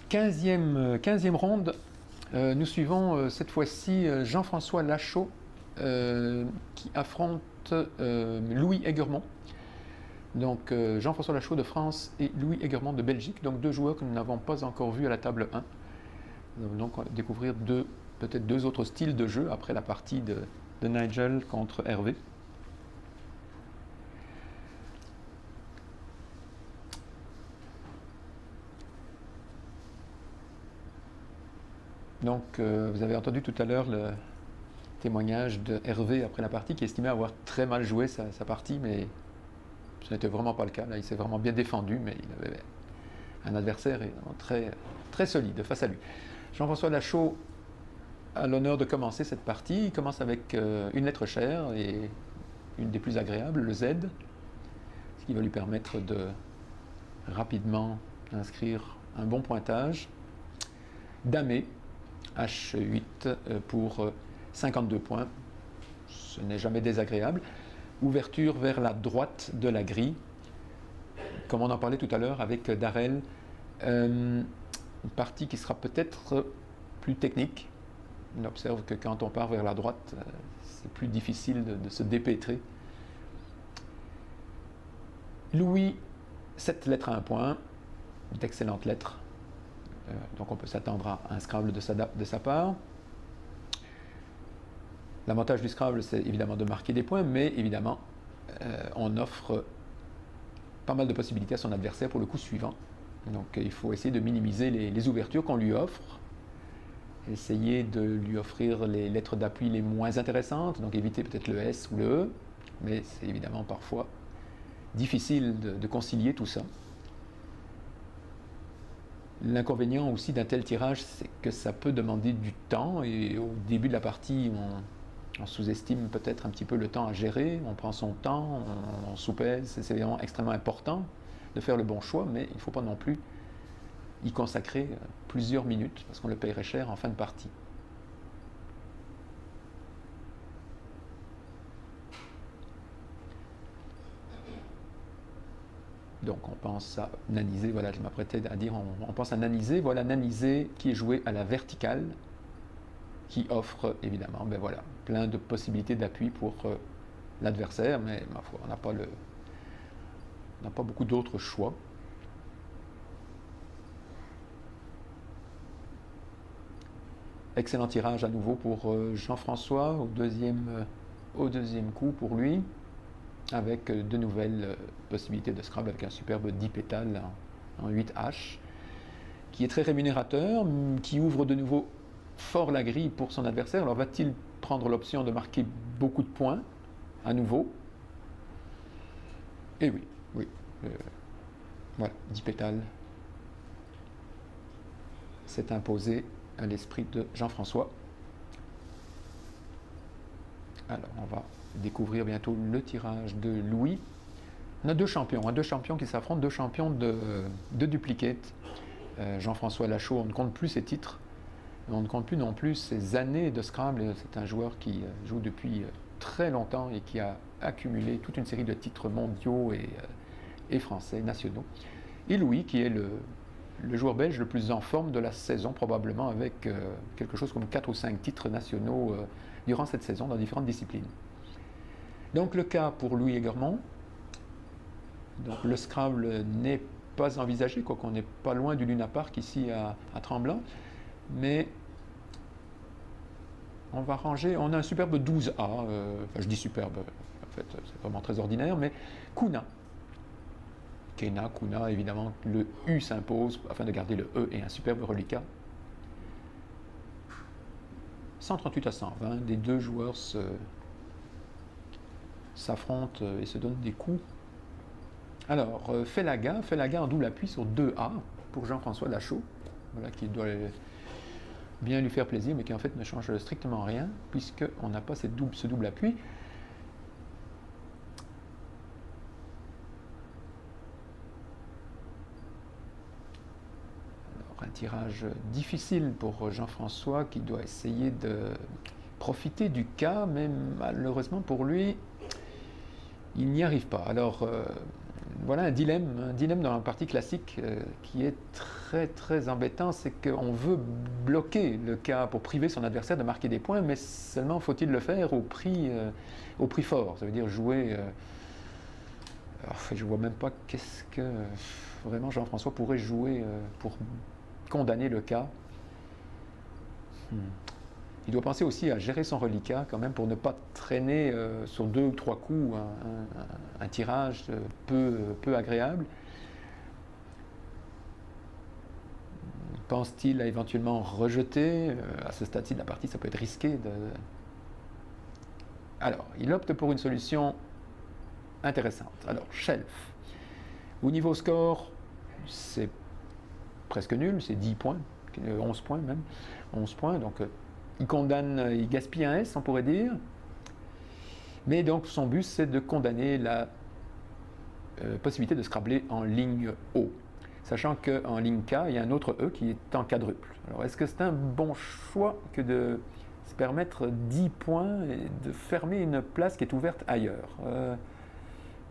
15e ronde, nous suivons cette fois-ci Jean-François Lachaud qui affronte Louis Aigremont. Donc Jean-François Lachaud de France et Louis Aigremont de Belgique, donc deux joueurs que nous n'avons pas encore vus à la table 1. Nous allons donc découvrir peut-être deux autres styles de jeu après la partie de Nigel contre Hervé. Donc vous avez entendu tout à l'heure le témoignage de Hervé après la partie qui estimait avoir très mal joué sa partie, mais ce n'était vraiment pas le cas. Là, il s'est vraiment bien défendu, mais il avait un adversaire très, très solide face à lui. Jean-François Lachaud a l'honneur de commencer cette partie. Il commence avec une lettre chère et une des plus agréables, le Z, ce qui va lui permettre de rapidement inscrire un bon pointage. Damé, H8 pour 52 points. Ce n'est jamais désagréable. Ouverture vers la droite de la grille, comme on en parlait tout à l'heure avec Darrell, une partie qui sera peut-être plus technique. On observe que quand on part vers la droite, c'est plus difficile de se dépêtrer. Louis, 7 lettres à un point, d'excellentes lettres, donc on peut s'attendre à un Scrabble de sa part. L'avantage du Scrabble, c'est évidemment de marquer des points, mais évidemment, on offre pas mal de possibilités à son adversaire pour le coup suivant. Donc il faut essayer de minimiser les ouvertures qu'on lui offre, essayer de lui offrir les lettres d'appui les moins intéressantes, donc éviter peut-être le S ou le E, mais c'est évidemment parfois difficile de concilier tout ça. L'inconvénient aussi d'un tel tirage, c'est que ça peut demander du temps, et au début de la partie, on sous-estime peut-être un petit peu le temps à gérer, on prend son temps, on sous-pèse, c'est évidemment extrêmement important de faire le bon choix, mais il ne faut pas non plus y consacrer plusieurs minutes, parce qu'on le paierait cher en fin de partie. Donc on pense à naniser, voilà, je m'apprêtais à dire, on pense à naniser, voilà, naniser qui est joué à la verticale, qui offre évidemment voilà, plein de possibilités d'appui pour l'adversaire, mais ma foi, on n'a pas beaucoup d'autres choix. Excellent tirage à nouveau pour Jean-François au deuxième coup pour lui, avec de nouvelles possibilités de Scrabble avec un superbe 10 pétales en 8H, qui est très rémunérateur, qui ouvre de nouveau fort la grille pour son adversaire. Alors va-t-il prendre l'option de marquer beaucoup de points à nouveau? Et oui, voilà, 10 pétales s'est imposé à l'esprit de Jean-François. Alors on va découvrir bientôt le tirage de Louis. On a deux champions qui s'affrontent, deux champions de duplicate. Jean-François Lachaud, on ne compte plus ses titres, on ne compte plus non plus ses années de Scrabble. C'est un joueur qui joue depuis très longtemps et qui a accumulé toute une série de titres mondiaux et français, nationaux. Et Louis, qui est le joueur belge le plus en forme de la saison, probablement avec quelque chose comme 4 ou 5 titres nationaux durant cette saison dans différentes disciplines. Donc le cas pour Louis Aigremont, donc le Scrabble n'est pas envisagé, quoiqu'on n'est pas loin du Luna Park ici à Tremblant, mais on va ranger, on a un superbe 12A, enfin je dis superbe, en fait c'est vraiment très ordinaire, mais Kuna. Kena, Kuna, évidemment, le U s'impose afin de garder le E et un superbe reliquat. 138 à 120, des deux joueurs s'affrontent et se donnent des coups. Alors, Felaga en double appui sur 2A pour Jean-François Lachaud, voilà, qui doit bien lui faire plaisir, mais qui en fait ne change strictement rien, puisqu'on n'a pas ce double appui. Un tirage difficile pour Jean-François qui doit essayer de profiter du cas, mais malheureusement pour lui, il n'y arrive pas. Alors, voilà un dilemme dans la partie classique qui est très très embêtant, c'est qu'on veut bloquer le cas pour priver son adversaire de marquer des points, mais seulement faut-il le faire au prix fort, ça veut dire jouer... je ne vois même pas qu'est-ce que vraiment Jean-François pourrait jouer pour condamner le cas. Il doit penser aussi à gérer son reliquat quand même pour ne pas traîner sur 2 ou 3 coups un tirage peu agréable. Pense-t-il à éventuellement rejeter à ce stade-ci de la partie, ça peut être risqué. Alors, il opte pour une solution intéressante. Alors, shelf. Au niveau score, c'est presque nul, c'est 10 points, 11 points même, 11 points, donc il gaspille un S, on pourrait dire, mais donc son but c'est de condamner la possibilité de scrabler en ligne O, sachant qu'en ligne K, il y a un autre E qui est en quadruple. Alors est-ce que c'est un bon choix que de se permettre 10 points et de fermer une place qui est ouverte ailleurs?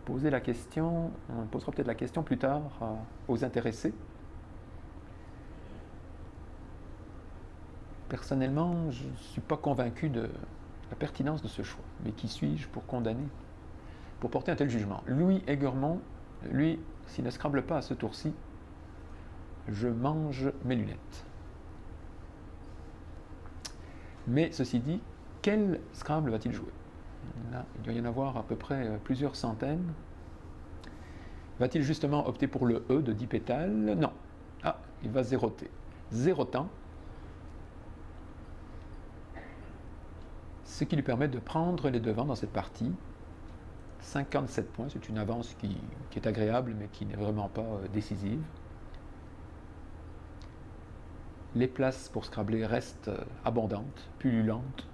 Poser la question, on posera peut-être la question plus tard aux intéressés. Personnellement, je ne suis pas convaincu de la pertinence de ce choix. Mais qui suis-je pour condamner, pour porter un tel jugement? Louis Aigremont, lui, s'il ne scrable pas à ce tour-ci, je mange mes lunettes. Mais ceci dit, quel Scrabble va-t-il jouer? Là, il doit y en avoir à peu près plusieurs centaines. Va-t-il justement opter pour le E de 10 pétales? Non. Ah, il va zéroter. Zérotant, ce qui lui permet de prendre les devants dans cette partie. 57 points, c'est une avance qui est agréable, mais qui n'est vraiment pas décisive. Les places pour scrabler restent abondantes, pullulantes.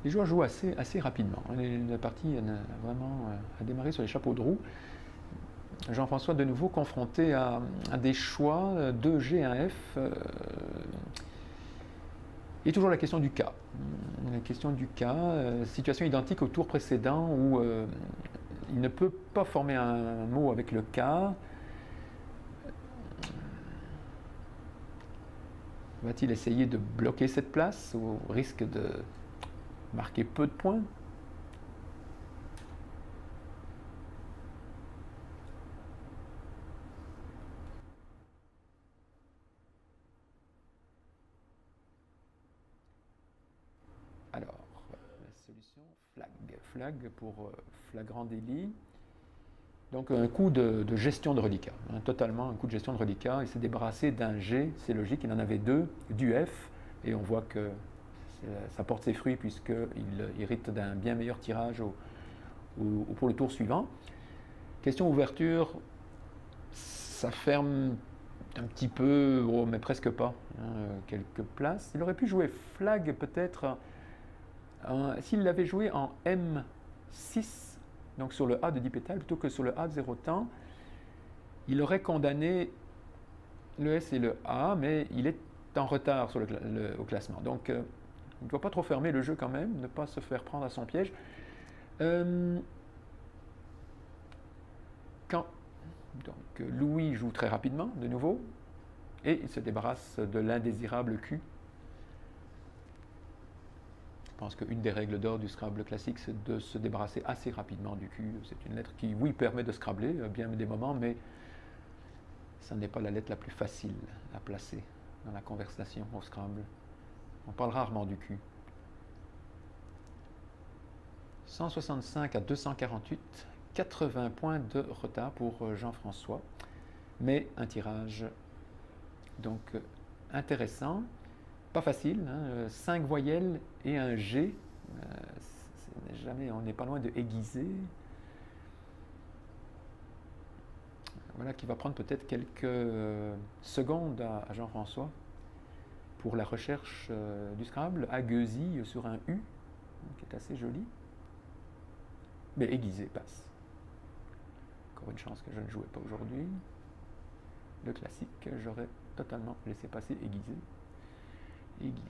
Les joueurs jouent assez rapidement. La partie a vraiment démarré sur les chapeaux de roue. Jean-François de nouveau confronté à des choix 2G, 1F. Et toujours la question du cas. La question du cas, situation identique au tour précédent où il ne peut pas former un mot avec le cas. Va-t-il essayer de bloquer cette place au risque de marquer peu de points? Alors, la solution, flag pour flagrant délit. Donc un coup de gestion de reliquat, totalement un coup de gestion de reliquat. Il s'est débarrassé d'un G, c'est logique, il en avait 2, du F, et on voit que ça porte ses fruits puisqu'il hérite d'un bien meilleur tirage pour le tour suivant. Question ouverture, ça ferme un petit peu, mais presque pas, quelques places. Il aurait pu jouer flag peut-être, s'il l'avait joué en M6, donc sur le A de 10 pétales, plutôt que sur le A de 0 temps, il aurait condamné le S et le A, mais il est en retard sur au classement. Donc, il ne doit pas trop fermer le jeu quand même, ne pas se faire prendre à son piège. Donc, Louis joue très rapidement, de nouveau, et il se débarrasse de l'indésirable Q. Je pense qu'une des règles d'or du Scrabble classique, c'est de se débarrasser assez rapidement du Q. C'est une lettre qui, oui, permet de scrabbler bien des moments, mais ça n'est pas la lettre la plus facile à placer dans la conversation au Scrabble. On parle rarement du Q. 165 à 248, 80 points de retard pour Jean-François, mais un tirage donc intéressant. Pas facile, 5 voyelles et un G, on n'est pas loin de aiguiser. Voilà qui va prendre peut-être quelques secondes à Jean-François pour la recherche du Scrabble. Aguesie sur un U, qui est assez joli. Mais aiguisé passe. Encore une chance que je ne jouais pas aujourd'hui. Le classique, j'aurais totalement laissé passer aiguisé. aiguisé.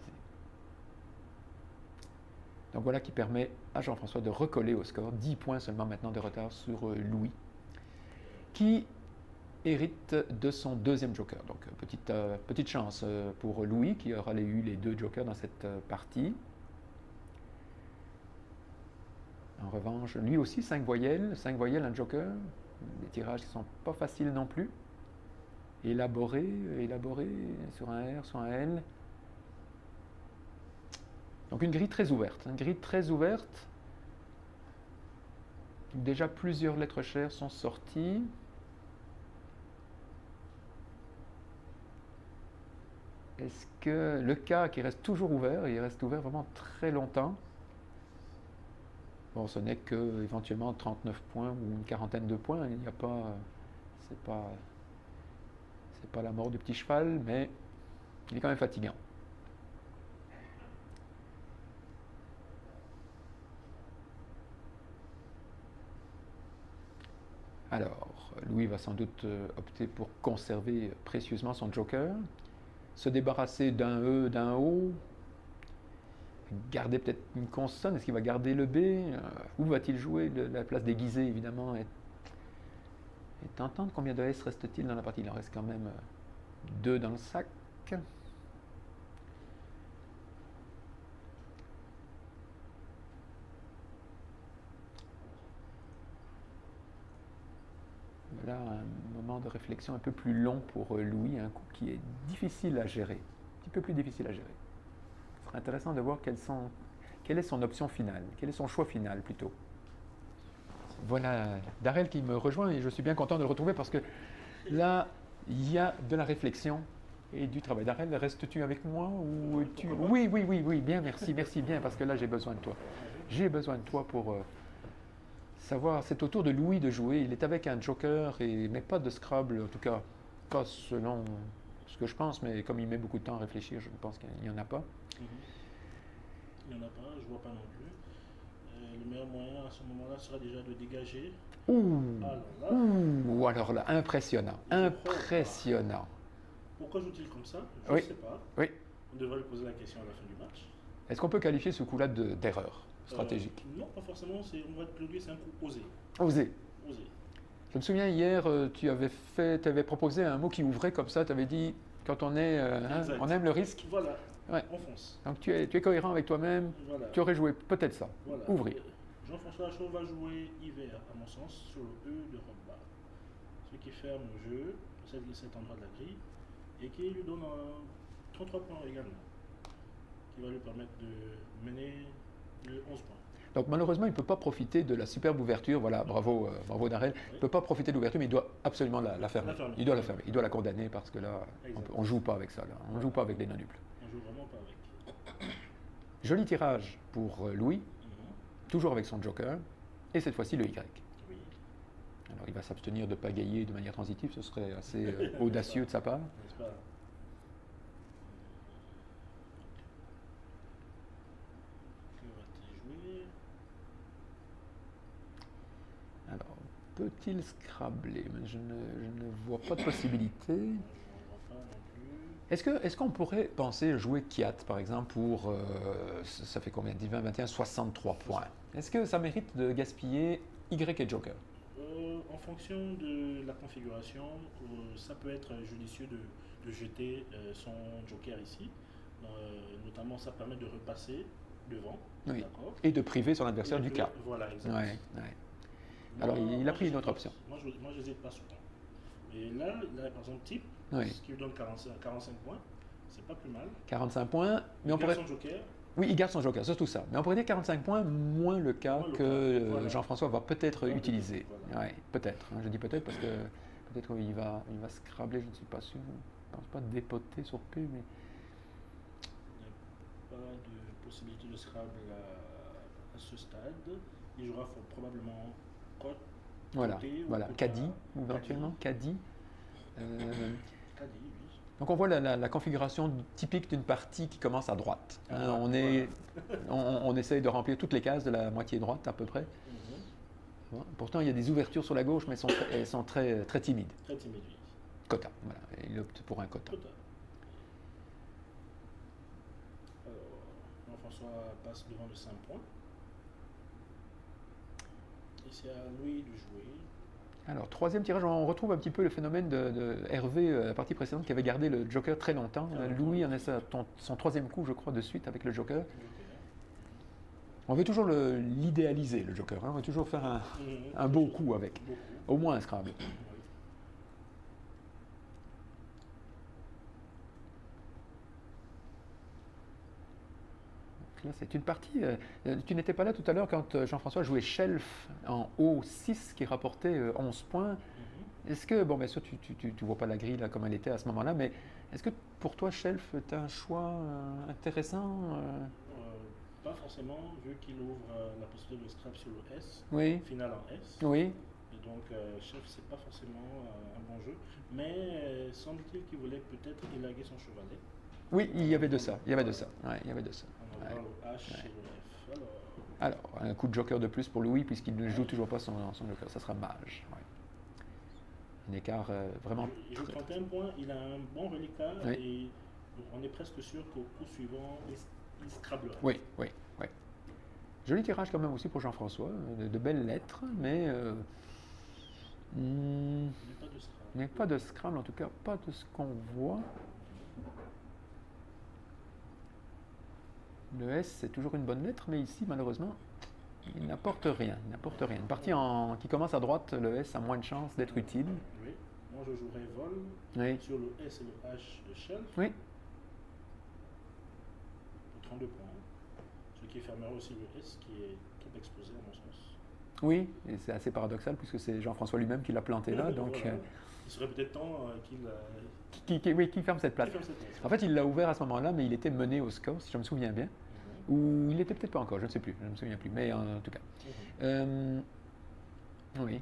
Donc voilà qui permet à Jean-François de recoller au score. 10 points seulement maintenant de retard sur Louis, qui hérite de son deuxième joker. Donc petite chance pour Louis, qui aura eu les 2 jokers dans cette partie. En revanche, lui aussi, 5 voyelles, un joker. Des tirages qui ne sont pas faciles non plus. Élaboré sur un R, sur un L. Donc une grille très ouverte. Déjà plusieurs lettres chères sont sorties. Est-ce que le cas qui reste toujours ouvert, il reste ouvert vraiment très longtemps. Bon, ce n'est que éventuellement 39 points ou une quarantaine de points. Il n'y a pas, c'est pas la mort du petit cheval, mais il est quand même fatigant. Alors, Louis va sans doute opter pour conserver précieusement son joker, se débarrasser d'un E, d'un O, garder peut-être une consonne. Est-ce qu'il va garder le B? Où va-t-il jouer? La place déguisée, évidemment, est tentante. Combien de S reste-t-il dans la partie? Il en reste quand même 2 dans le sac. Voilà un moment de réflexion un peu plus long pour Louis, un coup qui est difficile à gérer, un petit peu plus difficile à gérer. Ce serait intéressant de voir quelle est son option finale, quel est son choix final plutôt. Voilà Darrell qui me rejoint et je suis bien content de le retrouver parce que là, il y a de la réflexion et du travail. Darrell, restes-tu avec moi ou tu... Oui, bien, merci bien parce que là j'ai besoin de toi. J'ai besoin de toi pour... savoir, c'est au tour de Louis de jouer. Il est avec un joker, mais pas de Scrabble, en tout cas, pas selon ce que je pense, mais comme il met beaucoup de temps à réfléchir, je pense qu'il n'y en a pas. Il n'y en a pas, je ne vois pas non plus. Le meilleur moyen à ce moment-là sera déjà de dégager. Alors là, impressionnant. Pourquoi joue-t-il comme ça? Je ne sais pas. Oui. On devrait lui poser la question à la fin du match. Est-ce qu'on peut qualifier ce coup-là d'erreur stratégique? Non, pas forcément. On va te le dire, c'est un coup osé. Osé. Je me souviens hier, tu avais proposé un mot qui ouvrait comme ça. Tu avais dit, quand on aime le risque. Voilà. Ouais. On fonce. Donc tu es cohérent avec toi-même. Voilà. Tu aurais joué peut-être ça. Voilà. Ouvrir. Jean-François Lachaud va jouer hiver, à mon sens, sur le E de Rothbard. Ce qui ferme le jeu, cet endroit de la grille, et qui lui donne 33 points également. Qui va lui permettre de mener de 11 points. Donc malheureusement, il ne peut pas profiter de la superbe ouverture. Voilà, bravo Darrell. Il ne peut pas profiter de l'ouverture, mais il doit absolument la fermer. Il doit la fermer. Il doit la condamner parce que là, on ne joue pas avec ça. Là. On ne joue pas avec les non-nuples. On joue vraiment pas avec. Joli tirage pour Louis, toujours avec son joker, et cette fois-ci le Y. Oui. Alors il va s'abstenir de pagayer de manière transitive, ce serait assez audacieux de sa part. N'est-ce pas? Que va-t-il jouer? Alors, peut-il scrabler? Je ne vois pas de possibilité. Je ne vois pas non plus. Est-ce qu'on pourrait penser jouer Kiat, par exemple, pour, ça fait combien? 20, 21, 63 points. Est-ce que ça mérite de gaspiller Y et Joker? En fonction de la configuration, ça peut être judicieux de jeter son Joker ici. Notamment, ça permet de repasser devant. Oui. Et de priver son adversaire du cas. Voilà, exactement. Ouais. Alors, il a pris une autre option. Moi, je n'hésite pas souvent. Et là, par exemple, type, ce qui lui donne 45 points, c'est pas plus mal. 45 points, mais on pourrait... son joker. Oui, il garde son joker, c'est tout ça. Mais on pourrait dire 45 poinns, moins le cas que Jean-François va peut-être utiliser. Voilà. Ouais, peut-être. Hein, je dis peut-être parce que peut-être qu'il va scrabler, je ne suis pas sûr. Je ne pense pas dépoter sur P, mais... Il n'y a pas de possibilité de scrabble à ce stade. Il jouera probablement côte. Voilà. Caddie, éventuellement. Caddie. Caddie, oui. Donc on voit la configuration typique d'une partie qui commence à droite. Hein, on essaye de remplir toutes les cases de la moitié droite à peu près. Bon, pourtant il y a des ouvertures sur la gauche, mais elles sont très, très timides. Très timides, oui. Quota, voilà. Il opte pour un quota. Jean-François passe devant de 5 points. Et c'est à Louis de jouer. Alors, troisième tirage, on retrouve un petit peu le phénomène de Hervé, la partie précédente, qui avait gardé le joker très longtemps. Louis en a son troisième coup, je crois, de suite avec le joker. On veut toujours l'idéaliser, le joker. Hein. On veut toujours faire un beau coup avec. Au moins un Scrabble. Là, c'est une partie. Tu n'étais pas là tout à l'heure quand Jean-François jouait Shelf en O6 qui rapportait 11 points. Est-ce que, bon, bien sûr, tu ne vois pas la grille là, comme elle était à ce moment-là, mais est-ce que pour toi, Shelf est un choix intéressant Pas forcément, vu qu'il ouvre la possibilité de scrap sur le S, oui. final en S. Oui. Et donc, Chef, c'est pas forcément un bon jeu. Mais semble-t-il qu'il voulait peut-être élaguer son chevalet. Oui, il y avait de ça. Il y avait de ça. Ouais, il y avait de ça. En enlevant le H et le F. Alors, un coup de joker de plus pour Louis, puisqu'il ne joue toujours pas son joker. Ça sera mage. Ouais. Un écart vraiment. Il joue 31 points, il a un bon reliquat et on est presque sûr qu'au coup suivant, il scrabblera. Oui. Joli tirage quand même aussi pour Jean-François, de belles lettres, mais pas de Scrabble, en tout cas pas de ce qu'on voit. Le S c'est toujours une bonne lettre, mais ici malheureusement il n'apporte rien. Une partie qui commence à droite, le S a moins de chances d'être utile. Oui, moi je jouerai vol sur le S et le H de Shelf. Oui. Pour 32 points. Ce qui fermera aussi le S qui est trop exposé à mon sens. Oui, et c'est assez paradoxal puisque c'est Jean-François lui-même qui l'a planté là. Donc, voilà. Il serait peut-être temps qu'il ferme cette place. En fait, il l'a ouvert à ce moment-là, mais il était mené au score, si je me souviens bien. Ou il n'était peut-être pas encore, je ne sais plus, je ne me souviens plus, mais en tout cas. Oui,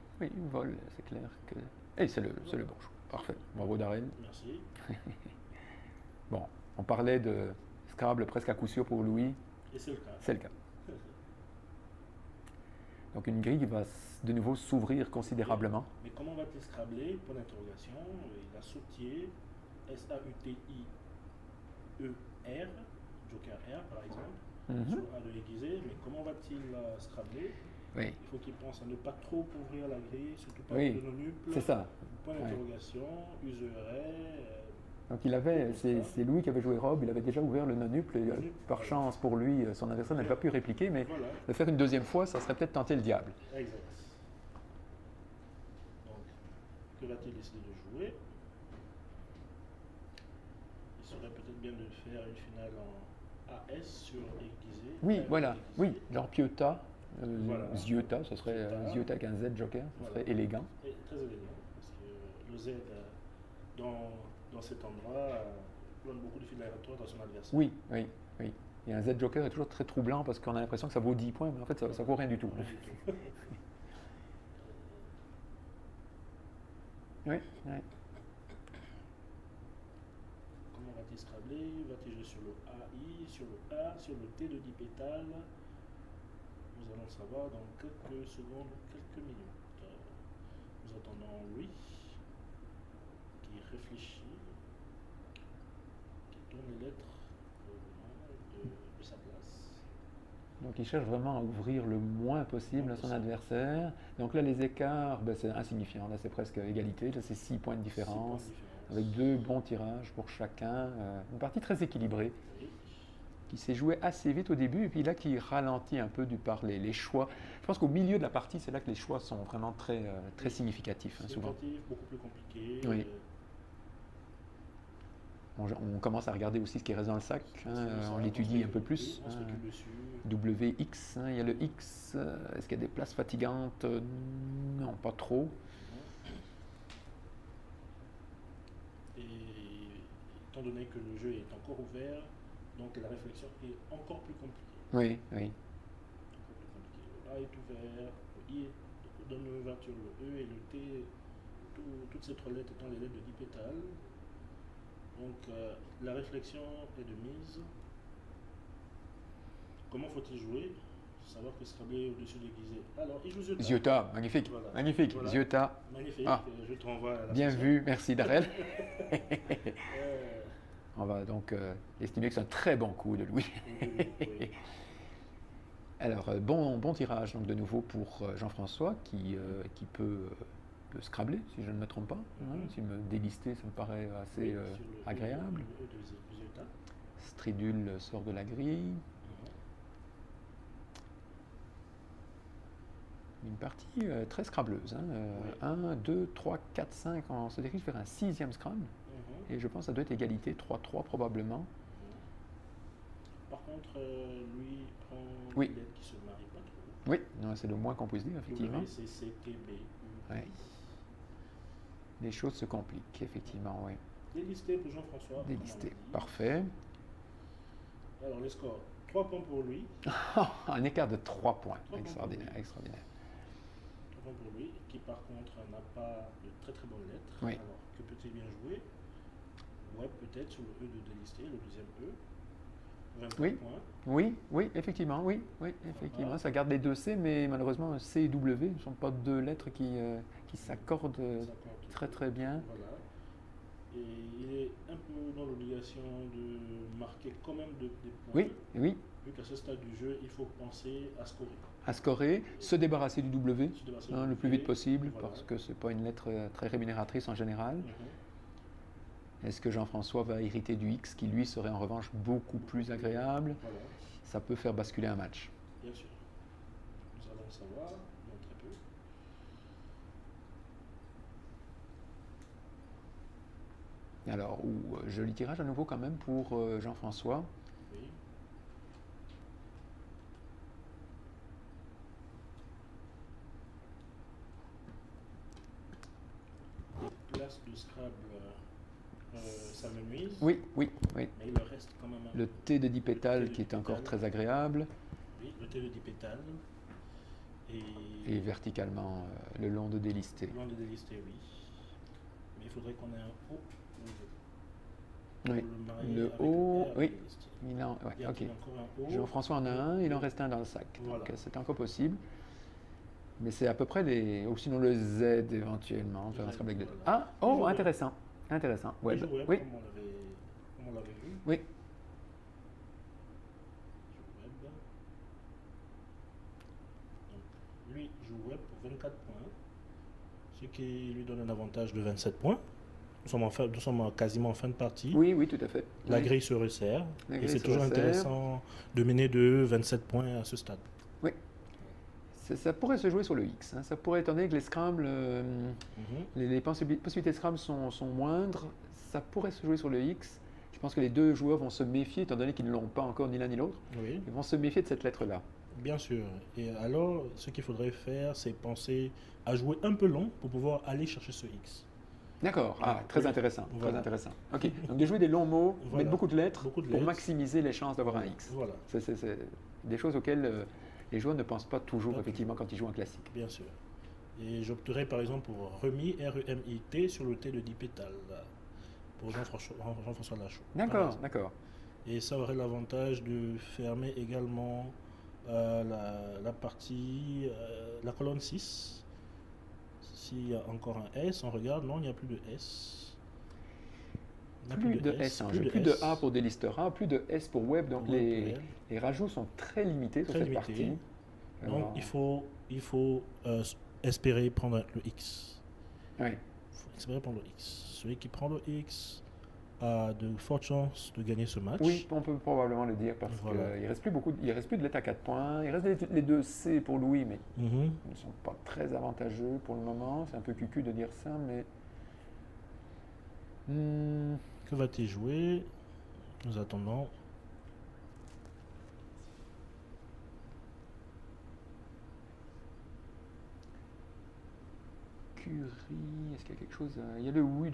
vol, c'est clair que. Et c'est le bon choix. Parfait. Bravo Darren. Merci. Bon, on parlait de Scrabble presque à coup sûr pour Louis. Et c'est le cas. C'est le cas. Donc une grille qui va de nouveau s'ouvrir considérablement. Mais comment va-t-il scrabbler? Pour l'interrogation, il a sautier, S-A-U-T-I-E-R, Joker R par exemple, sur A de aiguisé, mais comment va-t-il scrabbler? Oui. Il faut qu'il pense à ne pas trop ouvrir la grille, surtout pas oui. de non-nuple. C'est ça. Point d'interrogation, userait. Donc c'est Louis qui avait joué Rob, il avait déjà ouvert le non-nuple, et par chance pour lui, son adversaire n'avait pas pu répliquer, mais le faire une deuxième fois, ça serait peut-être tenter le diable. Exact. Donc, que va-t-il décider de jouer? Il serait peut-être bien de faire une finale en AS sur aiguisé. Oui, voilà, oui, genre Piota, Ziota, ça serait Ziota avec un Z joker, ça serait élégant. Et très élégant, parce que le Z dans cet endroit donne beaucoup de fil aléatoire dans son adversaire. Oui. Et un Z joker est toujours très troublant parce qu'on a l'impression que ça vaut 10 points, mais en fait ça vaut rien du tout. Oui. Comment va-t-il scrabbler? Va-t-il jouer sur le AI, sur le A, sur le T de 10 pétales? Nous allons le savoir dans quelques secondes, quelques minutes. Nous attendons Louis qui réfléchit, qui tourne les lettres de sa place. Donc il cherche vraiment à ouvrir le moins possible à son adversaire. Donc là les écarts, c'est insignifiant, là c'est presque égalité, là c'est 6 points de différence, avec 2 bons tirages pour chacun. Une partie très équilibrée, qui s'est jouée assez vite au début, et puis là qui ralentit un peu par les choix. Je pense qu'au milieu de la partie, c'est là que les choix sont vraiment très significatifs, souvent. Beaucoup plus compliqué. Oui. On commence à regarder aussi ce qui reste dans le sac, on l'étudie un peu plus. WX, il y a le X, est-ce qu'il y a des places fatigantes? Non, pas trop. Et étant donné que le jeu est encore ouvert, donc la réflexion est encore plus compliquée. Oui. Le A est ouvert, le I donne l'ouverture, le E et le T, toutes ces 3 lettres étant les lettres de 10 pétales. Donc la réflexion est de mise. Comment faut-il jouer? Savoir que Scrabble au-dessus de l'aiguisé. Alors, il joue Ziota. Ziota, magnifique. Voilà. Magnifique. Voilà. Magnifique. Je te renvoie à la bien session. Vu, merci Darrell. On va donc estimer que c'est un très bon coup de Louis. Oui. Alors, bon tirage donc de nouveau pour Jean-François qui peut scrabler, si je ne me trompe pas. S'il me délisté, ça me paraît assez Oui, sur le agréable. E de résultat. Stridule sort de la grille. Une partie très scrableuse. 1, 2, 3, 4, 5. On se dirige vers un 6e scrabble. Et je pense que ça doit être égalité, 3-3 probablement. Par contre, lui prend Oui. des lettres qui se marient pas trop. Oui, non, c'est le moins qu'on puisse dire, effectivement. W, C, C, T, B, U. Ouais. Les choses se compliquent, effectivement, oui. Délisté pour Jean-François. Délisté, parfait. Alors, les scores. 3 points pour lui. Un écart de 3 points. 3 points Extraordinaire, pour lui. extraordinaire. 3 points pour lui, qui par contre n'a pas de très très bonnes lettres. Oui. Alors, que peut-il bien jouer? Ouais, peut-être sur le E de délisté, le deuxième E. 24 Oui. points. Oui, effectivement, effectivement. Ça garde les deux C, mais malheureusement, C et W ne sont pas deux lettres qui s'accordent très très bien. Voilà. Et il est un peu dans l'obligation de marquer quand même des points. Oui, Vu qu'à ce stade du jeu, il faut penser à scorer. à scorer, se débarrasser du W Se débarrasser le du plus W, vite possible, voilà. parce que ce n'est pas une lettre très rémunératrice en général. Mhm. Est-ce que Jean-François va hériter du X, qui lui serait en revanche beaucoup plus agréable? Voilà, Ça peut faire basculer un match. bien sûr. Nous allons savoir dans très peu. Alors, joli tirage à nouveau quand même pour Jean-François. Oui. Les places de Scrabble, ça me nuise. Oui. Mais il leur reste quand même un Le T de 10 pétales qui est encore très agréable. Oui, le T de 10 pétales. Et verticalement, le long de délisté. Loin de délister, oui. Mais il faudrait qu'on ait un haut. Oui. Le haut, oui. Il en, ouais, ok. Jean-François en a un, il en reste un dans le sac. Voilà. Donc c'est encore possible. Mais c'est à peu près les. Ou sinon le Z éventuellement. Faire un Scrabble avec deux. Ah, oh, intéressant. Intéressant. Web. Oui. Comme on l'avait vu. Oui. Web. Donc, lui joue Web pour 24 points. Ce qui lui donne un avantage de 27 points. Nous sommes quasiment en fin de partie. Oui, tout à fait. La grille se resserre. La Et grille c'est se toujours resserre. intéressant de mener de 27 points à ce stade. Oui. Ça pourrait se jouer sur le X. Ça pourrait, étant donné que les scrambles, les possibilités de scramble sont moindres, ça pourrait se jouer sur le X. Je pense que les deux joueurs vont se méfier, étant donné qu'ils ne l'ont pas encore ni l'un ni l'autre. Oui. Ils vont se méfier de cette lettre-là. Bien sûr. Et alors, ce qu'il faudrait faire, c'est penser à jouer un peu long pour pouvoir aller chercher ce X. D'accord, très intéressant. Voilà. Très intéressant. Ok, donc de jouer des longs mots, Voilà. mettre beaucoup de lettres pour lettres. maximiser les chances d'avoir un X. Voilà, C'est des choses auxquelles les joueurs ne pensent pas toujours, Pas effectivement, quand ils jouent un classique. bien sûr. Et j'opterai par exemple pour remis, R-E-M-I-T, sur le T de 10 pétales, pour Jean-François Lachaud. D'accord, d'accord. Et ça aurait l'avantage de fermer également la partie, la colonne 6. S'il y a encore un S, on regarde, non, il n'y a plus de S. Il n'y a Plus de S, plus de A pour délistera, plus de S pour web, donc les rajouts sont très limités sur Très cette limité. partie. Donc Alors, il faut espérer prendre le X. oui. Il faut espérer prendre le X. Celui qui prend le X a de fortes chances de gagner ce match. Oui, on peut probablement le dire parce Voilà. qu'il ne reste plus beaucoup, il reste plus de lettres à 4 points. Il reste les deux C pour Louis, mais Mhm. ils ne sont pas très avantageux pour le moment. C'est un peu cucu de dire ça, mais. Que va-t-il jouer? Nous attendons. Curie, est-ce qu'il y a quelque chose il y a le WU,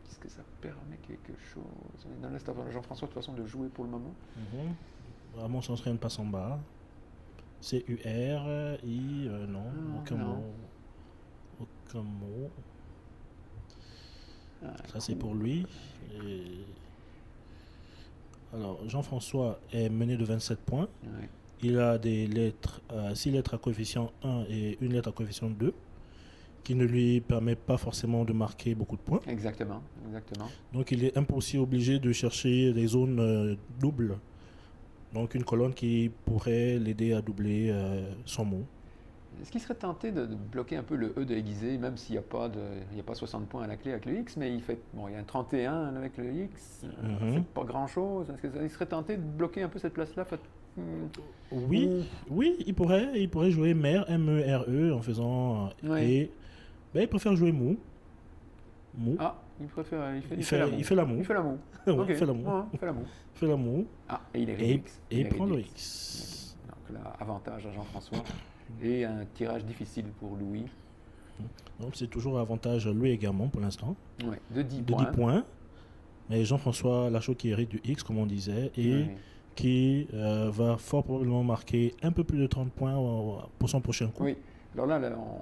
est-ce que ça permet quelque chose? On laisse à Jean-François de toute façon de jouer pour le moment. Mhm. À mon sens, rien ne passe en bas. C-U-R, I, non, aucun non. mot. Aucun mot. Ça, Cool. c'est pour lui. Et... Alors, Jean-François est mené de 27 points. Ouais. Il a des lettres, 6 lettres à coefficient 1 et une lettre à coefficient 2, qui ne lui permet pas forcément de marquer beaucoup de points. Exactement, exactement. Donc il est aussi obligé de chercher des zones doubles. Donc une colonne qui pourrait l'aider à doubler son mot. Est-ce qu'il serait tenté de bloquer un peu le E de aiguisé, même s'il n'y a pas il y a pas 60 points à la clé avec le X, mais il y a un 31 avec le X, c'est pas grand-chose. Est-ce qu'il serait tenté de bloquer un peu cette place-là? Oui, il pourrait jouer mer, M-E-R-E en faisant et il préfère jouer mou. Ah, il fait la moue. Il fait la moue. Il fait la moue. Il fait la moue. Il fait la moue. Ah, et il est X. Et il prend le X. Donc là, avantage à Jean-François. Et un tirage difficile pour Louis. Donc c'est toujours avantage à lui également pour l'instant. Ouais, de 10 points. Mais Jean-François Lachaud qui hérite du X, comme on disait, et qui va fort probablement marquer un peu plus de 30 points pour son prochain coup. Oui. Alors là,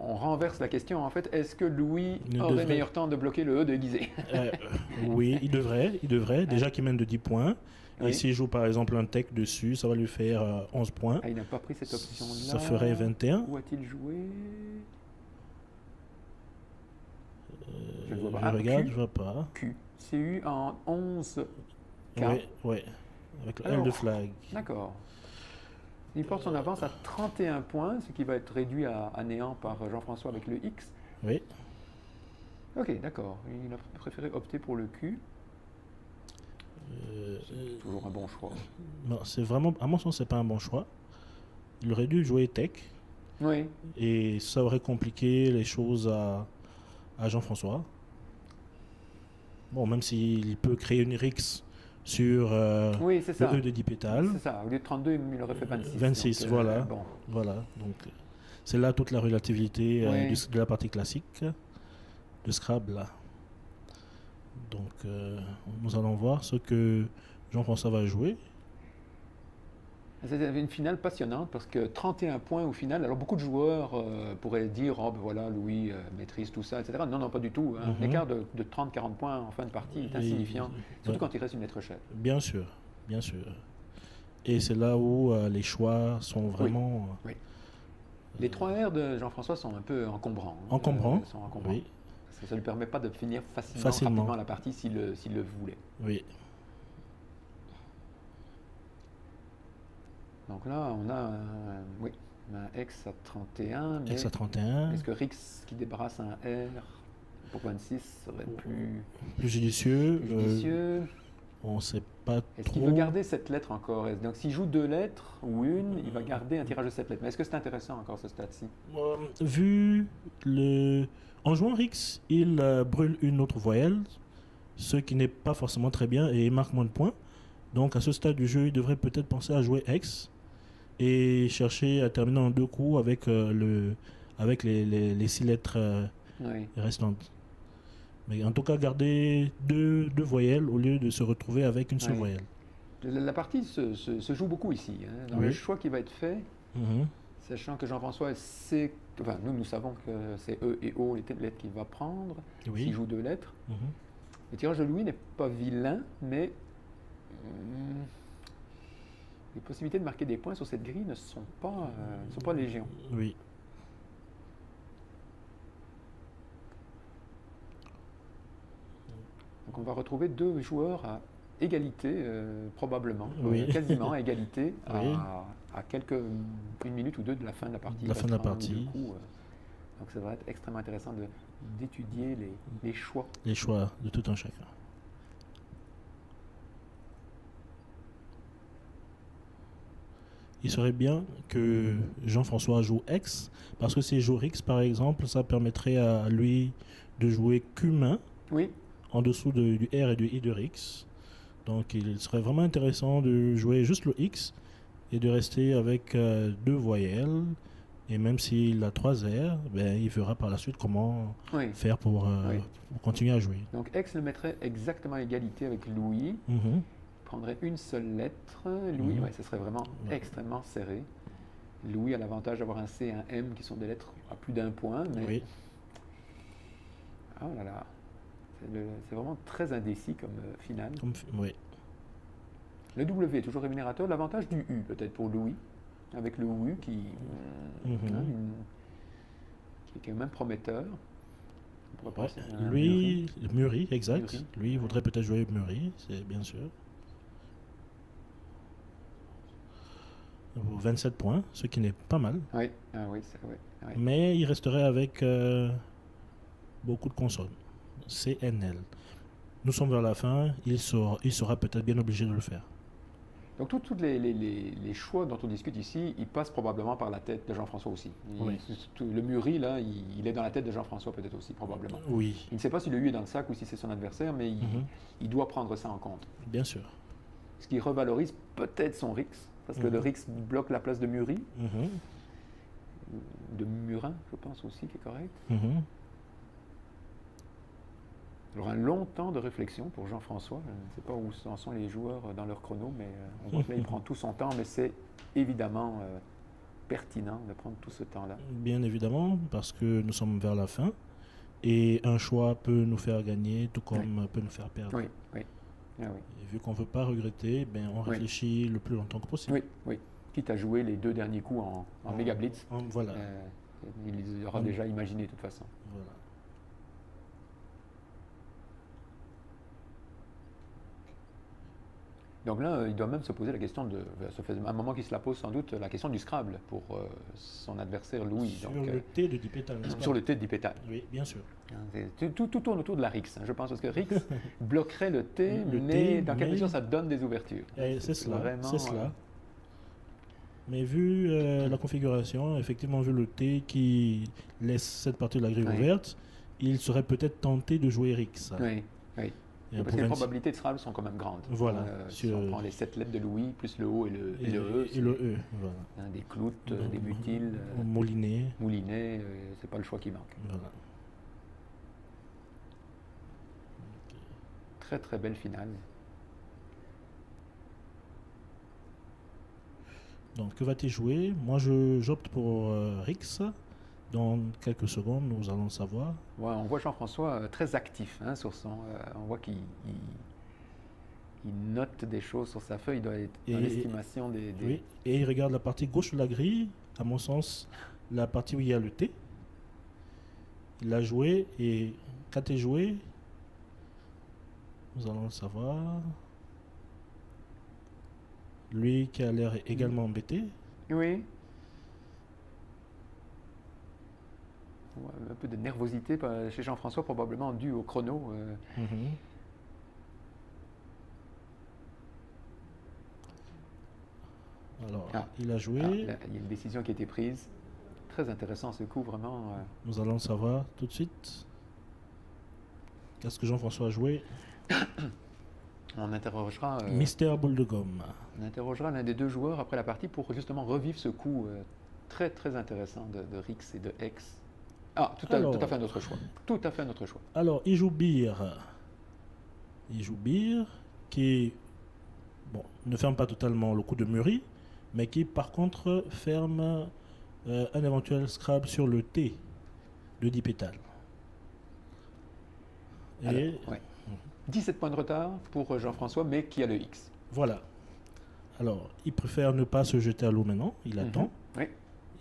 on renverse la question. En fait, est-ce que Louis aurait meilleur temps de bloquer le E de aiguisé? Oui, il devrait. Déjà qu'il mène de 10 points. Et s'il joue par exemple un tech dessus, ça va lui faire 11 points. Ah, il n'a pas pris cette option-là. Ça ferait 21. Où a-t-il joué? Je regarde, je vois pas. Q. CU en 11. Oui. Avec le L de flag. D'accord. Il porte son avance à 31 points, ce qui va être réduit à néant par Jean-François avec le X. Oui. Ok, d'accord. Il a préféré opter pour le Q. C'est toujours un bon choix. Non, c'est vraiment, à mon sens, c'est pas un bon choix. Il aurait dû jouer tech. Oui. Et ça aurait compliqué les choses à Jean-François. Bon, même s'il peut créer une Rix sur oui, c'est ça. le E de 10 pétales. C'est ça. Au lieu de 32, il aurait fait 26. 26, donc, voilà. Bon. Voilà. Donc, c'est là toute la relativité de la partie classique de Scrabble. Là. Donc, nous allons voir ce que Jean-François va jouer. C'était une finale passionnante parce que 31 points au final. Alors, beaucoup de joueurs pourraient dire oh, ben voilà, Louis maîtrise tout ça, etc. Non, pas du tout. Hein. L'écart de 30-40 points en fin de partie est insignifiant, surtout quand il reste une lettre chère. Bien sûr. Et c'est là où les choix sont vraiment. Oui. Les 3 R de Jean-François sont un peu encombrants. Sont encombrants. Oui. Ça ne lui permet pas de finir rapidement la partie s'il le voulait. Oui. Donc là, on a un X à 31. Mais X à 31. Est-ce que Rix qui débarrasse un R pour 26 serait plus judicieux? On ne sait pas trop. Est-ce qu'il veut garder cette lettre encore? Donc s'il joue 2 lettres ou une, il va garder un tirage de 7 lettres. Mais est-ce que c'est intéressant encore ce stade-ci? En jouant Rix, il brûle une autre voyelle, ce qui n'est pas forcément très bien et il marque moins de points. Donc à ce stade du jeu, il devrait peut-être penser à jouer X et chercher à terminer en 2 coups avec, les 6 lettres restantes. Mais en tout cas, garder deux voyelles au lieu de se retrouver avec une seule voyelle. La partie se joue beaucoup ici. Hein, dans le choix qui va être fait, sachant que Jean-François sait... Enfin, nous savons que c'est E et O, les lettres qu'il va prendre, s'il joue 2 lettres. Le tirage de Louis n'est pas vilain, mais les possibilités de marquer des points sur cette grille ne sont pas légion. Oui. Donc on va retrouver 2 joueurs à égalité, probablement, quasiment à égalité, à une minute ou 2 de la fin de la partie. Donc ça va être extrêmement intéressant d'étudier les choix. Les choix de tout un chacun. Il serait bien que Jean-François joue X, parce que s'il joue X, par exemple, ça permettrait à lui de jouer Q main en dessous du R et du I de Rix. Donc il serait vraiment intéressant de jouer juste le X et de rester avec 2 voyelles. Et même s'il a 3 R, il verra par la suite comment faire pour continuer à jouer. Donc X le mettrait exactement à égalité avec Louis. Prendrait une seule lettre. Louis, ce serait vraiment extrêmement serré. Louis a l'avantage d'avoir un C et un M qui sont des lettres à plus d'1 point. Mais... Oh là là. C'est vraiment très indécis comme finale. Le W est toujours rémunérateur. L'avantage du U, peut-être pour Louis, avec le U qui est quand même prometteur. On pourrait penser. Lui, Muri, exact. Muri. Lui, il voudrait peut-être jouer Muri, c'est bien sûr. Pour 27 points, ce qui n'est pas mal. Oui, oui, c'est oui. Oui. Mais il resterait avec beaucoup de consonnes. CNL. Nous sommes vers la fin, il sera peut-être bien obligé de le faire. Donc tous les choix dont on discute ici, ils passent probablement par la tête de Jean-François aussi. Oui. Le Muri, là, il est dans la tête de Jean-François peut-être aussi, probablement. Oui, Il ne sait pas si le U est dans le sac ou si c'est son adversaire, mais il doit prendre ça en compte. bien sûr. Ce qui revalorise peut-être son Rix, parce que le Rix bloque la place de Muri, de Murin, je pense aussi, qui est correct. Alors un long temps de réflexion pour Jean-François. Je ne sais pas où en sont les joueurs dans leur chrono, mais on voit que là, il prend tout son temps, mais c'est évidemment pertinent de prendre tout ce temps-là. Bien évidemment, parce que nous sommes vers la fin. Et un choix peut nous faire gagner, tout comme peut nous faire perdre. Oui, oui. Ah, oui. Et vu qu'on ne veut pas regretter, ben, on réfléchit le plus longtemps que possible. Oui, oui. Quitte à jouer les deux derniers coups en méga blitz. Voilà. Il aura déjà imaginé de toute façon. Voilà. Donc là, il doit même se poser la question ça fait un moment qu'il se la pose sans doute, la question du Scrabble pour son adversaire Louis. Sur Donc, le T de Dipétal, n'est-ce pas? sur le T de Dipétal. Oui, bien sûr. Tout tourne autour de la Rix, hein, je pense, parce que Rix bloquerait le T, Le mais T, dans quelle mais- mesure ça donne des ouvertures. C'est cela. Vraiment, C'est cela. Mais vu la configuration, effectivement, vu le T qui laisse cette partie de la grille Oui. ouverte, il serait peut-être tenté de jouer Rix. Oui, oui. Et Parce pour que les 26 probabilités de Scrabble sont quand même grandes. Voilà. Si on prend les 7 lettres de Louis, plus le O et le et E, et le E. Voilà. c'est des cloutes, des mutiles, Molinet. moulinets, c'est pas le choix qui manque. Voilà. Très très belle finale. Donc, que va-t-il jouer? Moi, j'opte pour Rix. Dans quelques secondes, nous allons le savoir. Ouais, on voit Jean-François très actif hein, sur son. On voit qu'il note des choses sur sa feuille, il doit être dans Et- l'estimation des. Oui. Et il regarde la partie gauche de la grille, à mon sens, la partie où il y a le T. Il l'a joué et qu'a-t-il joué? Nous allons le savoir. Lui qui a l'air également embêté. Oui. Ouais, un peu de nervosité chez Jean-François, probablement dû au chrono. Mhm. Alors, il a joué. Là, il y a une décision qui a été prise. Très intéressant ce coup, vraiment. Nous allons le savoir tout de suite. Qu'est-ce que Jean-François a joué? On interrogera. Mystère boule de gomme. On interrogera l'un des deux joueurs après la partie pour justement revivre ce coup très très intéressant de Rix et de Hex. Ah, tout à fait un autre choix. Tout à fait un autre choix. Alors, il joue Bir. Il joue Bir, qui ne ferme pas totalement le coup de Muri, mais qui par contre ferme un éventuel Scrabble sur le T de Dipétal. Et Alors, ouais. 17 points de retard pour Jean-François, mais qui a le X. voilà. Alors, il préfère ne pas se jeter à l'eau maintenant. Il attend. Oui.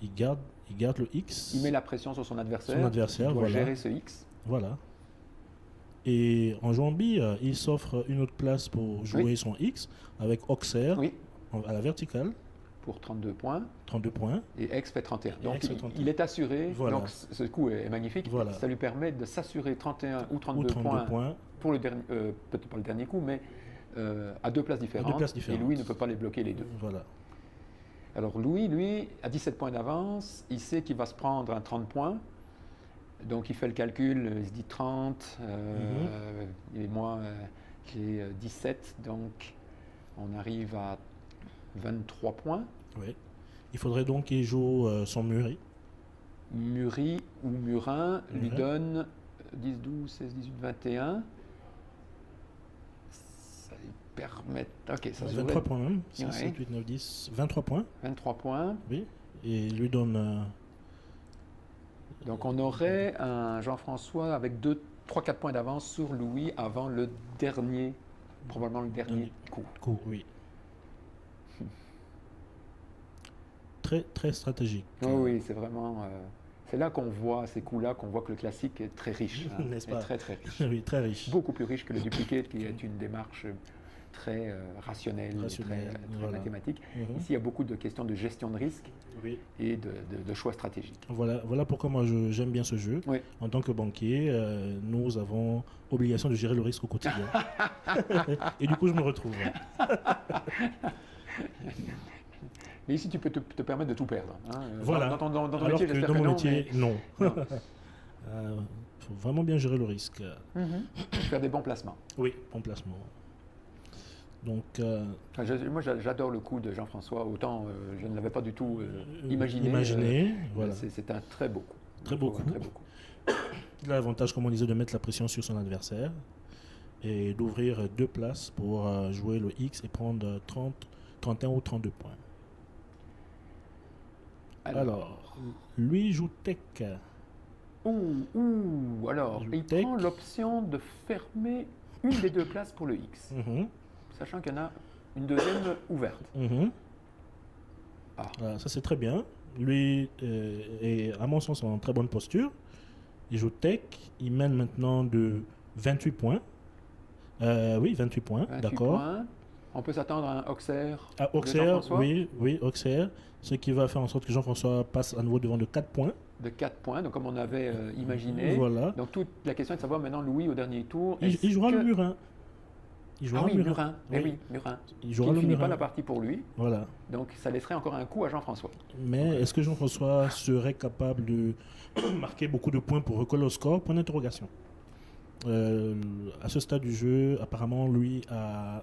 Il garde le X. Il met la pression sur son adversaire. Son adversaire, il doit voilà. gérer ce X. Voilà. Et en jouant Bir, il s'offre une autre place pour jouer son X avec Auxerre Oui, à la verticale, pour 32 points. 32 points. Et X fait 31. Donc X fait 31. il est assuré. Voilà. Donc ce coup est magnifique. Voilà. Ça lui permet de s'assurer 31 ou 32, Ou 32 points. pour le dernier, peut-être pas le dernier coup, mais à deux places différentes. différentes. Et Louis ne peut pas les bloquer les deux. Voilà. Alors Louis, lui, a 17 points d'avance, il sait qu'il va se prendre un 30 points, donc il fait le calcul, il se dit 30, et moi j'ai 17, donc on arrive à 23 points. Oui. Il faudrait donc qu'il joue son Muri. Muri ou Murin lui Mhm. donne 10, 12, 16, 18, 21. Ça lui permet... Ok, ça se 23 jouerait. points même. 6, Ouais. 7, 8, 9, 10. 23 points. 23 points. Oui. Et il lui donne... Donc on aurait un Jean-François avec 3-4 points d'avance sur Louis avant le dernier, probablement le dernier coup. coup, oui. Très, très stratégique. Oui, oui, c'est vraiment C'est là qu'on voit, ces coups-là, qu'on voit que le classique est très riche. N'est-ce est pas? très très riche. Oui, très riche. Beaucoup plus riche que le duplicate, qui est une démarche très rationnelle, Rationnelle, très voilà. mathématique. Mhm. Ici, il y a beaucoup de questions de gestion de risque Oui. et de choix stratégiques. Voilà pourquoi moi j'aime bien ce jeu. Oui. En tant que banquier, nous avons obligation de gérer le risque au quotidien. Et du coup, je me retrouve. Mais ici, tu peux te permettre de tout perdre. Hein. Voilà. Dans ton Alors métier, que j'espère dans que mon non. métier, non. Non. Faut vraiment bien gérer le risque. Faire des bons placements. Oui, bon placement. Donc, Moi, j'adore le coup de Jean-François. Autant je ne l'avais pas du tout imaginé. Voilà. C'est un très beau coup. Très beau coup. Très beau coup. Il a l'avantage, comme on disait, de mettre la pression sur son adversaire et d'ouvrir 2 places pour jouer le X et prendre 31 ou 32 points. Alors, lui joue tech. Alors, Joue il tech. prend l'option de fermer une des 2 places pour le X, Mhm, sachant qu'il y en a une deuxième ouverte. mhm. Ah. Voilà, ça c'est très bien. Lui est, à mon sens, en très bonne posture. Il joue tech. Il mène maintenant de 28 points. Oui, 28 points, 28 d'accord. points. On peut s'attendre à un Auxerre. À de Auxerre, Jean-François oui, Auxerre. Ce qui va faire en sorte que Jean-François passe à nouveau devant de 4 points. De 4 points, donc comme on avait imaginé. Voilà. Donc toute la question est de savoir maintenant, Louis, au dernier tour. Il est-ce jouera que- le Murin. Il jouera Ah oui, le Murin. Eh Oui. oui, Murin. Il Qui jouera ne le finit Murin. pas la partie pour lui. Voilà. Donc ça laisserait encore un coup à Jean-François. Mais est-ce que Jean-François serait capable de marquer beaucoup de points pour recoller au score? Point d'interrogation. À ce stade du jeu, apparemment, lui a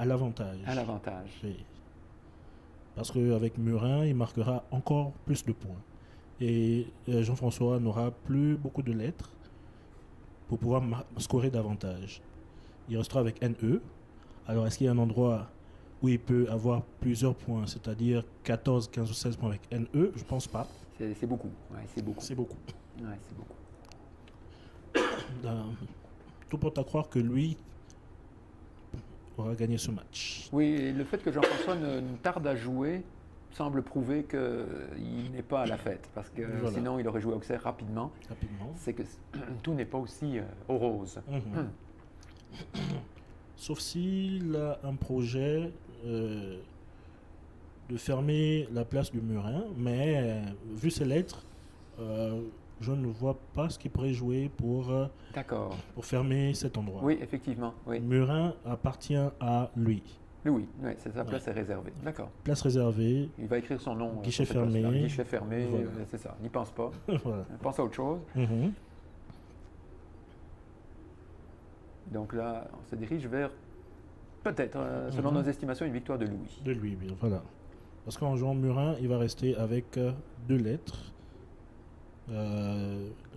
l'avantage. À l'avantage. Oui. Parce qu'avec Murin, il marquera encore plus de points. Et Jean-François n'aura plus beaucoup de lettres pour pouvoir scorer davantage. Il restera avec NE. Alors, est-ce qu'il y a un endroit où il peut avoir plusieurs points, c'est-à-dire 14, 15 ou 16 points avec NE? Je pense pas. C'est beaucoup. Ouais, c'est beaucoup. C'est beaucoup. Ouais, c'est beaucoup. Tout porte à croire que lui aura gagné ce match. Oui, et le fait que Jean-François ne tarde à jouer semble prouver qu'il n'est pas à la fête. Parce que Voilà. sinon, il aurait joué Auxerre rapidement. Rapidement. C'est que tout n'est pas aussi aux roses. Mhm. Sauf s'il a un projet de fermer la place du Murin, mais vu ses lettres, je ne vois pas ce qu'il pourrait jouer pour D'accord. fermer cet endroit. Oui, effectivement. Oui, Murin appartient à lui. oui, ouais, sa place est réservée. D'accord. Place réservée. Il va écrire son nom. Guichet sur cette place-là. fermé. Guichet fermé, Voilà. c'est ça. N'y pense pas. Voilà. Pense à autre chose. Mhm. Donc là, on se dirige vers, peut-être, selon nos estimations, une victoire de Louis. De lui, oui, voilà. Parce qu'en jouant Murin, il va rester avec 2 lettres.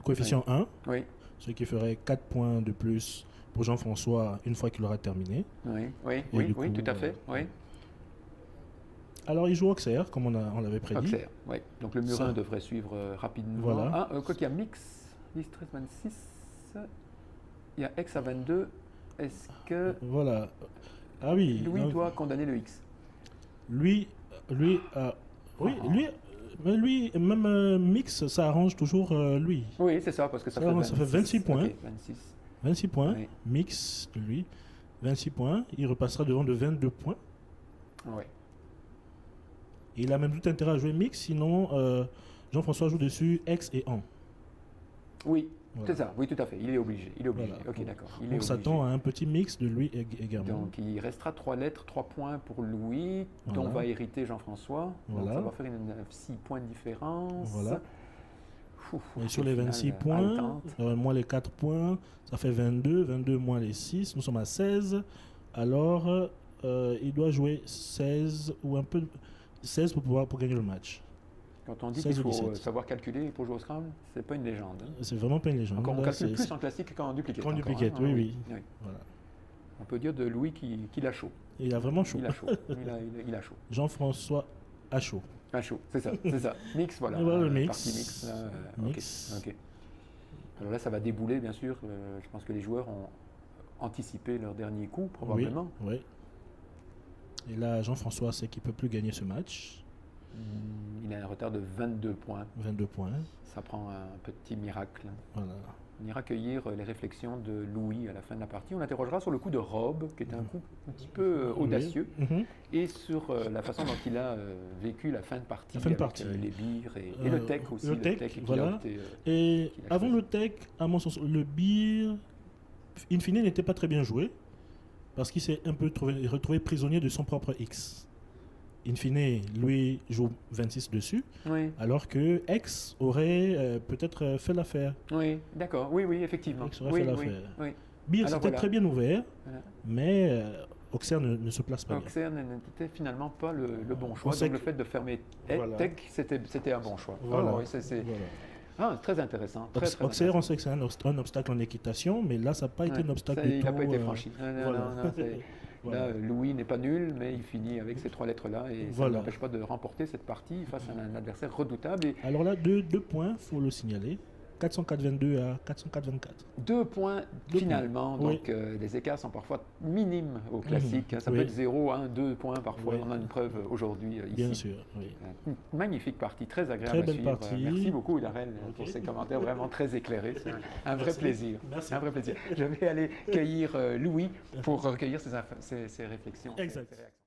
Coefficient 1, Oui, ce qui ferait 4 points de plus pour Jean-François une fois qu'il aura terminé. oui, oui, Et oui, du oui, coup, tout à fait. Oui. Alors il joue Auxerre, comme on l'avait prédit. Auxerre, oui. Donc le Murin Ça. devrait suivre rapidement. Voilà. Ah, quoi qu'il y a Mix, Distress 26, il y a X à 22. Est-ce que Voilà. Ah oui. Louis donc, doit condamner le X? oui, mais lui, même Mix, ça arrange toujours lui. Oui, c'est ça, parce que ça, Ça, fait, ça fait 26 points. Ok, 26. 26 points, Oui. Mix de lui. 26 points, il repassera devant de 22 points. Oui. Et il a même tout intérêt à jouer Mix, sinon Jean-François joue dessus X et An. Oui, Voilà. c'est ça. Oui, tout à fait. Il est obligé. Il est obligé. Voilà. Ok, d'accord. Il est Donc obligé. s'attend à un petit mix de lui également. Donc il restera 3 lettres, 3 points pour Louis, dont Voilà. va hériter Jean-François. Donc Voilà. ça va faire 6 points de différence. Voilà. Et sur Au les final, 26 points, haletante. moins les 4 points, ça fait 22. 22 moins les 6, nous sommes à 16. Alors, il doit jouer 16 ou un peu 16 pour gagner le match. Quand on dit 16 qu'il ou faut 17. savoir calculer pour jouer au Scrabble, c'est pas une légende. Hein. C'est vraiment pas une légende. Encore, on Là, calcule c'est- plus en classique qu'en duplicate. Qu'en encore, duplicate, hein. oui. Voilà. On peut dire de Louis qu'il a chaud. Il a vraiment chaud. Il a chaud. Il a chaud. Jean-François a chaud. Ah, chaud, c'est ça, c'est ça. Mix, voilà. Et voilà le mix. Partie mix. Là, Mix. ok. Alors là, ça va débouler, bien sûr. Je pense que les joueurs ont anticipé leur dernier coup, probablement. Oui, oui. Et là, Jean-François sait qu'il ne peut plus gagner ce match. Il a un retard de 22 points. 22 points. Ça prend un petit miracle. Voilà. On ira cueillir les réflexions de Louis à la fin de la partie. On interrogera sur le coup de Rob, qui était un coup un petit peu audacieux, Mhm. et sur la façon dont il a vécu la fin de partie, La fin de avec partie. les bires et le tech aussi. Le tech, qu'il a voilà. opté, Et qu'il a avant choisi. le tech, à mon sens, le beer, in fine, n'était pas très bien joué parce qu'il s'est un peu retrouvé prisonnier de son propre X. In fine, lui joue 26 dessus, Oui, alors que X aurait peut-être fait l'affaire. oui, d'accord. Oui, oui, effectivement. X aurait Oui, fait oui, l'affaire. oui. Beer, Alors c'était voilà. très bien ouvert, Voilà. mais Auxerre ne se place pas bien. Auxerre n'était finalement pas le bon choix. On sait Donc le que- fait de fermer Voilà. Tech, c'était un bon choix. Voilà. Ah, oui, Voilà. très intéressant. Très, très Auxerre, on intéressant. sait que c'est un obstacle en équitation, mais là, ça n'a pas été Ouais, un obstacle ça, du il tout. n'a pas été franchi. Non, non, voilà. non, Voilà. Là, Louis n'est pas nul, mais il finit avec ces 3 lettres-là et ça Voilà. ne l'empêche pas de remporter cette partie face à un adversaire redoutable. Et Alors là, deux points, il faut le signaler. 404-22 à 404-24. 2 points Deux finalement, points. donc les écarts sont parfois minimes au classique. Ça oui. peut être 0, 1, 2 points parfois. Oui. On en a une preuve aujourd'hui ici. Bien sûr, oui. Une magnifique partie, très agréable Très à belle suivre. partie. Merci beaucoup Darrell pour Ok. ces commentaires vraiment très éclairés. C'est un vrai Merci. plaisir. Merci. Un vrai plaisir. Je vais aller cueillir Louis pour recueillir ses réflexions. Exact. ses réactions.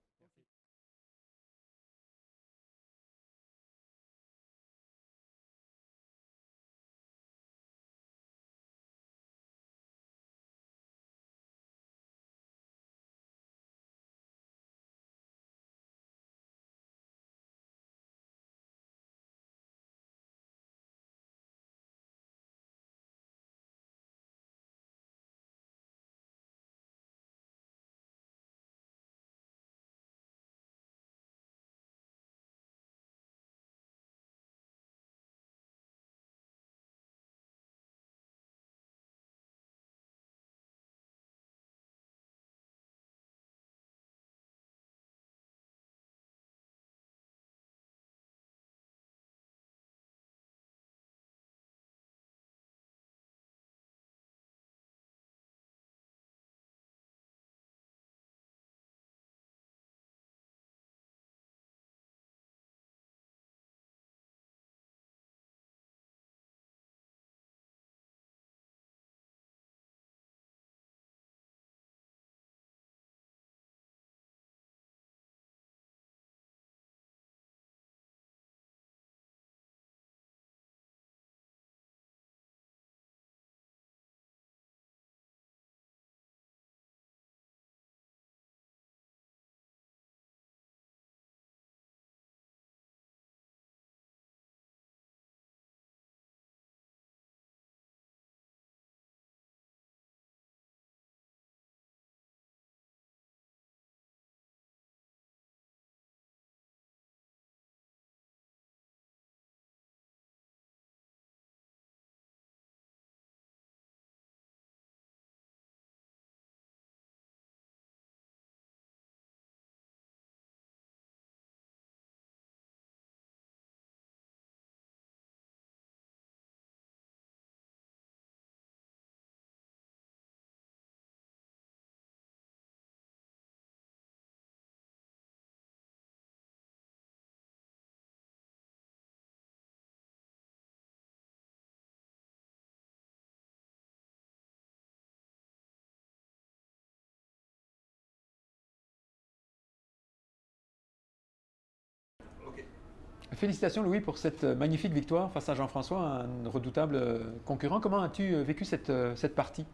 Félicitations Louis pour cette magnifique victoire face à Jean-François, un redoutable concurrent. Comment as-tu vécu cette partie?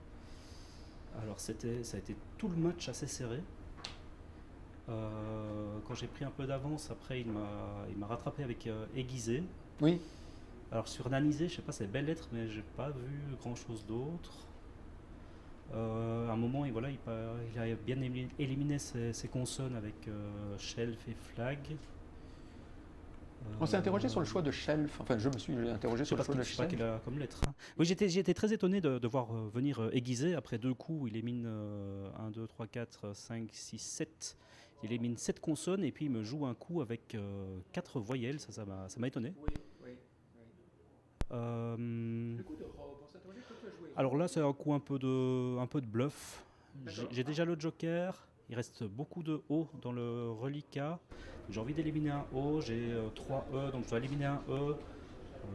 Alors ça a été tout le match assez serré. Quand j'ai pris un peu d'avance, après il m'a rattrapé avec aiguisé. Oui, Alors sur nanisé, je sais pas, c'est belles lettres, mais j'ai pas vu grand chose d'autre. À un moment, voilà, il a bien éliminé ses consonnes avec shelf et flag. on s'est interrogé sur le choix de shelf. Enfin, je me suis interrogé Je sais sur le pas choix de ce qu'il shelf. a comme lettre. Hein. Oui, j'étais très étonné de voir venir aiguisé. Après 2 coups, il élimine 1, 2, 3, 4, 5, 6, 7. Il élimine 7 consonnes et puis il me joue un coup avec 4 voyelles. Ça m'a étonné. Oui, oui, oui. Euh, Le coup de Rob, on s'est interrogé, toi, tu as joué. alors là, c'est un coup un peu de bluff. D'accord. J'ai déjà le joker Il reste beaucoup de O dans le reliquat. J'ai envie d'éliminer un O, j'ai 3 E, donc je dois éliminer un E.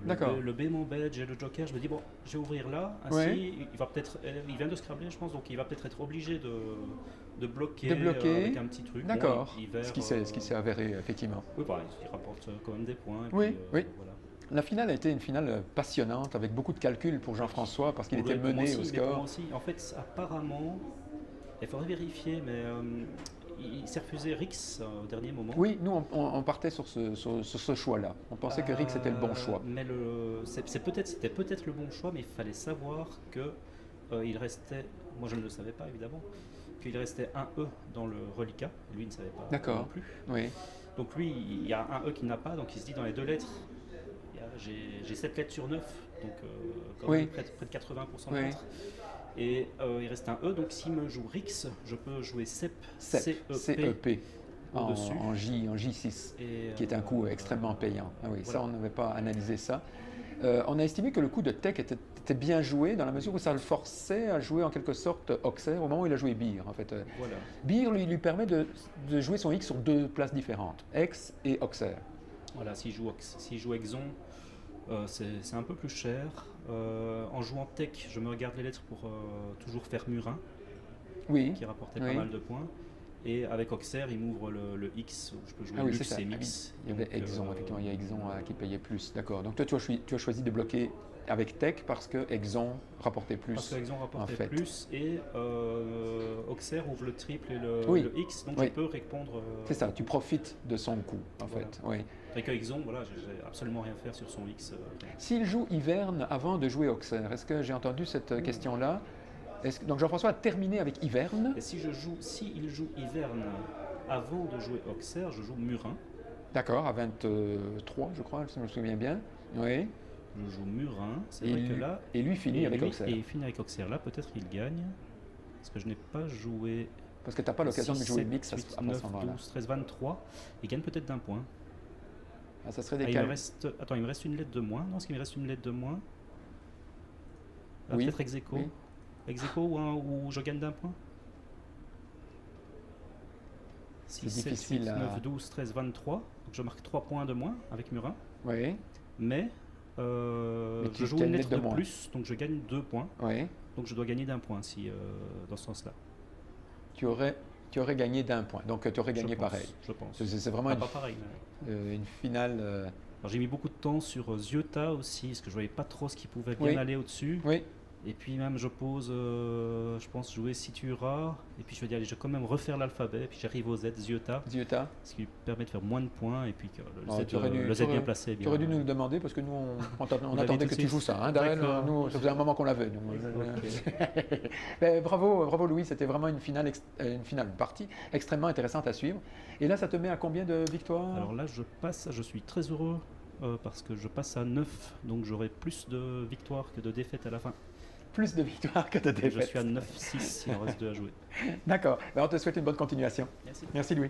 D'accord. Le B m'embête, j'ai le Joker, je me dis bon, je vais ouvrir là. Ouais. Il va peut-être, il vient de scrabler, je pense, donc il va peut-être être obligé de bloquer, Débloquer. avec un petit truc. D'accord. Bon, hiver, Ce qui s'est avéré, effectivement. Oui, voilà, il rapporte quand même des points. Et Oui, puis, oui. Voilà. La finale a été une finale passionnante, avec beaucoup de calculs pour Jean-François, parce qu'il était Pour moi mené aussi, au mais pour moi score. aussi. En fait, apparemment, il faudrait vérifier, mais il s'est refusé Rix au dernier moment. Oui, nous, on partait sur ce choix-là. On pensait que Rick, c'était le bon choix. Mais c'était peut-être le bon choix, mais il fallait savoir que il restait, moi je ne le savais pas évidemment, qu'il restait un E dans le reliquat. Lui, il ne savait pas D'accord. non plus. Oui, Donc lui, il y a un E qu'il n'a pas, donc il se dit dans les 2 lettres, j'ai 7 lettres sur 9, donc quand Oui. même près de 80% de Oui. lettres. Et il reste un E, donc s'il me joue Rix, je peux jouer CEP, CEP, CEP en au-dessus. J6, Et, qui est un coup extrêmement payant. Ah oui, voilà. ça, on n'avait pas analysé ça. On a estimé que le coup de Tech était bien joué, dans la mesure où ça le forçait à jouer en quelque sorte Auxerre, au moment où il a joué Beer, en fait. Voilà. Beer lui permet de jouer son X sur 2 places différentes, Ex et Auxerre. Voilà, s'il joue Exon, c'est un peu plus cher. En jouant Tech, je me regarde les lettres pour toujours faire Murin, Oui, qui rapportait oui. pas mal de points. Et avec Auxerre, il m'ouvre le X, où je peux jouer Ah oui, c'est Lux ça. et Ah oui. Mix. Il y avait Donc, Exon, effectivement, il y a Exon qui payait plus, d'accord. Donc toi, tu as choisi de bloquer avec Tech parce que Exon rapportait plus. Parce que Exon rapportait en fait. plus, et Auxerre ouvre le triple et Oui. le X, donc Oui. je peux répondre. C'est ça, tu profites de son coup, en Voilà. fait. Oui. Avec Exon, voilà, j'ai absolument rien à faire sur son X. S'il joue Hiverne avant de jouer Auxerre, est-ce que j'ai entendu cette question-là? Donc Jean-François a terminé avec Hiverne. Et s'il joue Hiverne avant de jouer Auxerre, je joue Murin. D'accord, à 23, je crois, si je me souviens bien. Oui. Je joue Murin, c'est Et vrai lui- que là. Et lui finit avec Auxerre. Et il finit avec Auxerre. Là, peut-être il gagne. Parce que je n'ai pas joué. Parce que tu n'as pas l'occasion de 6, jouer 7, mix 8, à 9, ce moment-là. 12, 13, 23. Il gagne peut-être d'un point. Ah, ça serait Ah, des il me calmes. reste. Attends, il me reste une lettre de moins. Non, est-ce qu'il me reste une lettre de moins Oui. Peut-être ex aequo. Oui. Ex aequo ou je gagne d'un point 6, 7, 8, difficile à- 9, 12, 13, 23. Donc je marque 3 points de moins avec Murin. Oui, Mais, Mais tu je joue gagnes une une lettre lettre de de moins. plus, donc je gagne 2 points. oui. Donc je dois gagner d'un point si, dans ce sens-là. Tu aurais gagné d'un point. Donc tu aurais gagné Je pense, pareil. Je pense. C'est vraiment Ah, pas pareil. Mais... une finale. Alors, j'ai mis beaucoup de temps sur Ziota aussi, parce que je voyais pas trop ce qui pouvait bien Oui. aller au-dessus. Oui, Et puis même je pose, je pense jouer Situra, et puis je me dis allez, je vais quand même refaire l'alphabet, et puis j'arrive au Z, Ziota, Ziota. ce qui lui permet de faire moins de points, et puis que le Oh, Z, tu aurais dû- le Z tu aurais- bien placé. est Tu bien. aurais dû nous le demander parce que nous, on l'avait attendait tout que de tu suite. joues ça. Hein, Darrell, D'accord. nous, ça faisait un moment qu'on l'avait. nous. Ok. Ben, bravo Louis, c'était vraiment une partie extrêmement intéressante à suivre. Et là, ça te met à combien de victoires? Alors là, je suis très heureux, parce que je passe à 9, donc j'aurai plus de victoires que de défaites à la fin. Plus de victoires que de Et je défaites. suis à 9-6, il en reste 2 à jouer. D'accord. Ben, on te souhaite une bonne continuation. Merci. Merci Louis.